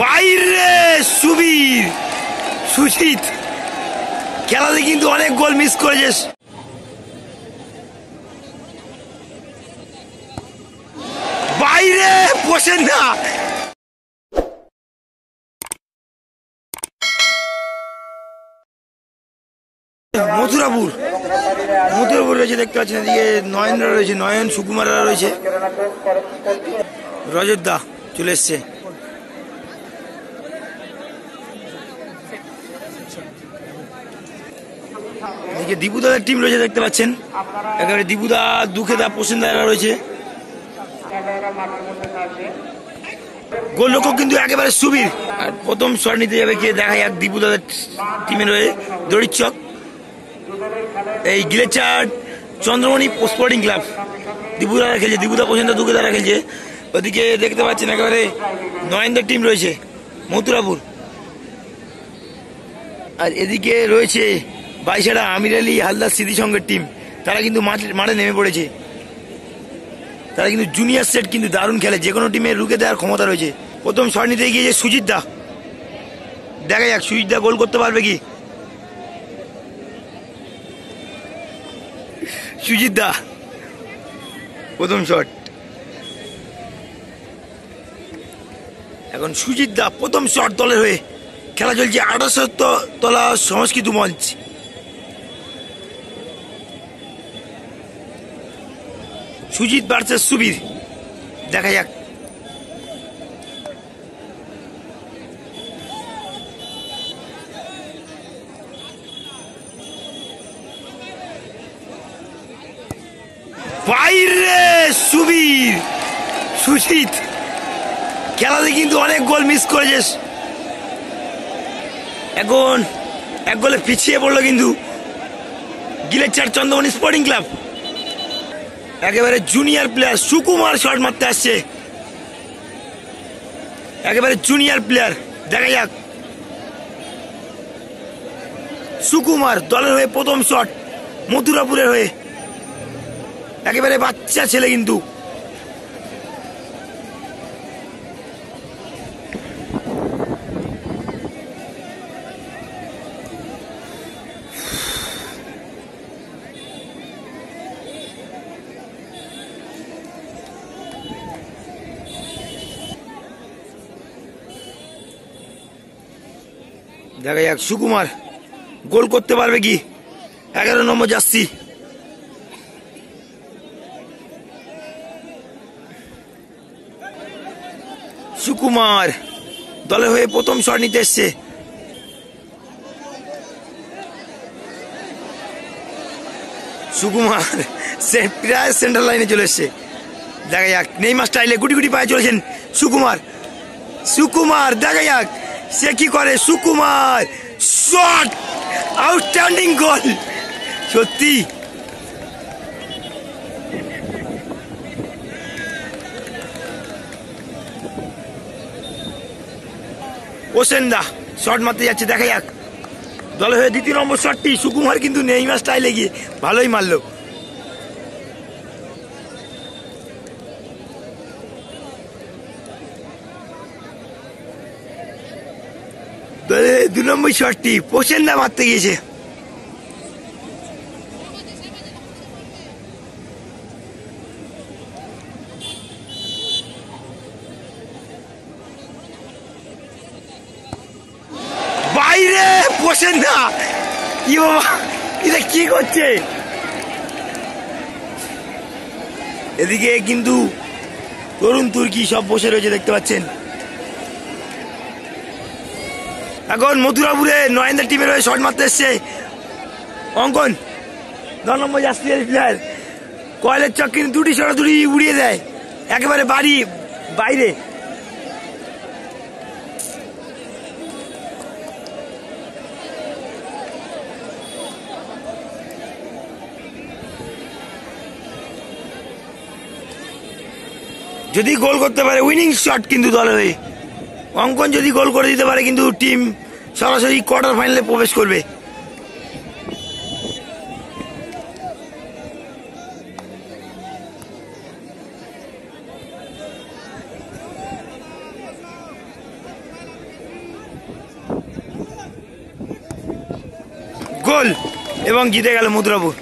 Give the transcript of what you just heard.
বাইরে সুবীর সুজিত খেলাতে কিন্তু অনেক গোল মিস করেছিস। বাইরে বসেন না। মথুরাপুর রয়েছে দেখতে পাচ্ছেন, এদিকে নয়নরা রয়েছে, নয়ন সুকুমাররা রয়েছে, রজত দা চলে এসছে। এদিকে দীপুদাদের টিম রয়েছে দেখতে পাচ্ছেন, একেবারে দীপুদা, দুঃখেদা, প্রসেনদা রয়েছে। গোলরক্ষক কিন্তু একেবারে সুবীর। আর প্রথম শট নিতে যাবে কে দেখা যাক, দীপুদাদের টিমের হয়ে দড়িচক, এই গিলেচার চন্দ্রমণি স্পোর্টিং ক্লাব। দীপুদারা খেলছে, দীপুদা প্রসেনদা দুঃখেদারা খেলছে। ওদিকে দেখতে পাচ্ছেন একেবারে নয়নদের টিম রয়েছে মথুরাপুর। আর এদিকে রয়েছে বাইশাড়া আমির আলী হালদার স্মৃতিসংঘের টিম, তারা কিন্তু মাঠে নেমে পড়েছে। তারা কিন্তু জুনিয়র সেট কিন্তু দারুণ খেলে, যে কোনো টিমে রুখে দেওয়ার ক্ষমতা রয়েছে। প্রথম শট নিতে গিয়েছে সুজিত দা, দেখা যাক সুজিত দা গোল করতে পারবে কি। সুজিত দা প্রথম শট, এখন সুজিত দা প্রথম শট দলের হয়ে। খেলা চলছে 1800 তলা সংস্কৃত মঞ্চ। সুজিত ভার্সেস সুবীর, দেখা যাক। বাইরে সুবীর সুজিত খেলাতে কিন্তু অনেক গোল মিস করেছিস। এখন এক গোলে পিছিয়ে পড়লো কিন্তু গিলেচার চন্দ্রমণি স্পোর্টিং ক্লাব। একেবারে জুনিয়র প্লেয়ার সুকুমার শট মারতে আসছে, একেবারে জুনিয়র প্লেয়ার, দেখা যাক। সুকুমার দলের হয়ে প্রথম শট মথুরাপুরের হয়ে, একেবারে বাচ্চা ছেলে কিন্তু। দেখা যাক সুকুমার গোল করতে পারবে কি। 11 নম্বর জার্সি, সুকুমার দলের হয়ে প্রথম শট নিতে এসছে। সুকুমার প্রায় সেন্টার লাইনে চলে এসছে, দেখা যাক। নেইমার স্টাইলে গুটি গুটি পায়ে চলেছেন সুকুমার। সুকুমার দেখা যাক সে কি করে। সুকুমার শট, আউটস্ট্যান্ডিং গোল সত্যি। প্রসেনদা শট মারতে যাচ্ছে, দেখা যাক। দলে হয়ে দ্বিতীয় নম্বর শটটি সুকুমার কিন্তু নেইমার স্টাইলে গিয়ে ভালোই মারলো। দলে 2 নম্বর শটটি প্রসেনদা মারতে গিয়েছে। বাইরে প্রসেনদা, এটা কি করছে। এদিকে কিন্তু তরুণ তুর্কি সব বসে রয়েছে দেখতে পাচ্ছেন। এখন মথুরাপুরে নয়নদের টিমের হয়ে শট মারতে এসছে অঙ্কন, 9 নম্বর জার্সি প্লেয়ার। কয়েলের চক কিন্তু দুটি সরাসরি উড়িয়ে দেয় একেবারে বাইরে। যদি গোল করতে পারে উইনিং শট কিন্তু দলে হয়ে। অঙ্কন যদি গোল করে দিতে পারে কিন্তু টিম সরাসরি কোয়ার্টার ফাইনালে প্রবেশ করবে। গোল এবং জিতে গেল মথুরাপুর।